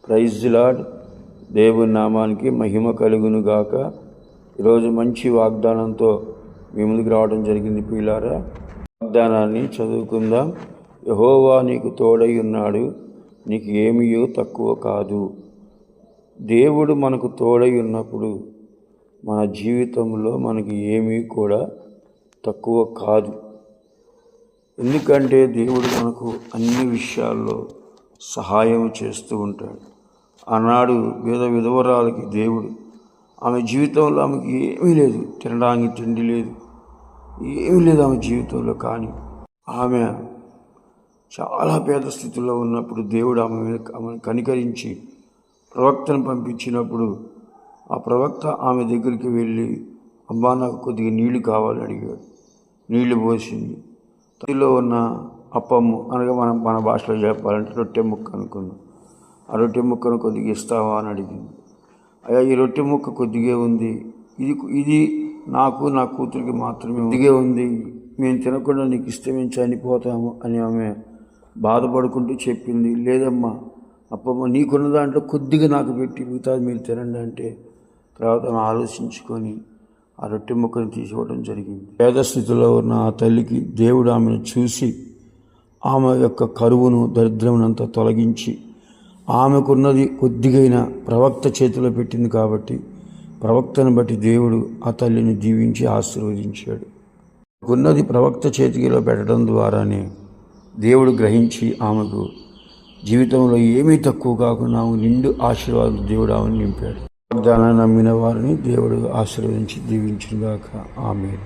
Praise the lord. దేవుని నామానికి మహిమ కలుగును గాక. ఈరోజు మంచి వాగ్దానంతో మీ ముందుకు రావడం జరిగింది ప్రియులారా. వాగ్దానాన్ని చదువుకుందాం. యెహోవా నీకు తోడై ఉన్నాడు, నీకు ఏమీయో తక్కువ కాదు. దేవుడు మనకు తోడై ఉన్నప్పుడు మన జీవితంలో మనకి ఏమీ కూడా తక్కువ కాదు. ఎందుకంటే దేవుడు మనకు అన్ని విషయాల్లో సహాయం చేస్తూ ఉంటాడు. ఆనాడు విధవరాలకి దేవుడు, ఆమె జీవితంలో ఆమెకి ఏమీ లేదు, తినడానికి తిండి లేదు, ఏమీ లేదు ఆమె జీవితంలో. కానీ ఆమె చాలా పేద స్థితిలో ఉన్నప్పుడు దేవుడు ఆమెను కనికరించి ప్రవక్తను పంపించినప్పుడు ఆ ప్రవక్త ఆమె దగ్గరికి వెళ్ళి, అమ్మా నాకు కొద్దిగా నీళ్లు కావాలని అడిగాడు. నీళ్లు పోసింది. తల్లిలో ఉన్న అప్పము అనగా మన భాషలో చెప్పాలంటే రొట్టె ముక్క అనుకున్నాం. ఆ రొట్టె ముక్కను కొద్దిగా ఇస్తావా అని అడిగింది. అయ్యా ఈ రొట్టె ముక్క కొద్దిగా ఉంది, ఇది నాకు నా కూతురికి మాత్రమే కొద్దిగా ఉంది, మేము తినకుండా నీకు ఇస్తే మేము చనిపోతాము అని ఆమె బాధపడుకుంటూ చెప్పింది. లేదమ్మా, అప్పమ్మ నీకున్న దాంట్లో కొద్దిగా నాకు పెట్టి మిగతాది మీరు తినండి అంటే తర్వాత ఆమె ఆలోచించుకొని ఆ రొట్టె ముక్కను తీసుకోవడం జరిగింది. పేద స్థితిలో ఉన్న ఆ తల్లికి దేవుడు ఆమెను చూసి ఆమె యొక్క కరువును దరిద్రమునంతా తొలగించి ఆమెకున్నది కొద్దిగైన ప్రవక్త చేతిలో పెట్టింది కాబట్టి ప్రవక్తను బట్టి దేవుడు ఆ తల్లిని దీవించి ఆశీర్వదించాడు. ఉన్నది ప్రవక్త చేతికిలో పెట్టడం ద్వారానే దేవుడు గ్రహించి ఆమెకు జీవితంలో ఏమీ తక్కువ కాకుండా నిండు ఆశీర్వాదం దేవుడు ఆమెను నింపాడు. వాగ్దానాన్ని నమ్మిన వారిని దేవుడు ఆశీర్వదించి దీవించుగాక. ఆమేన్.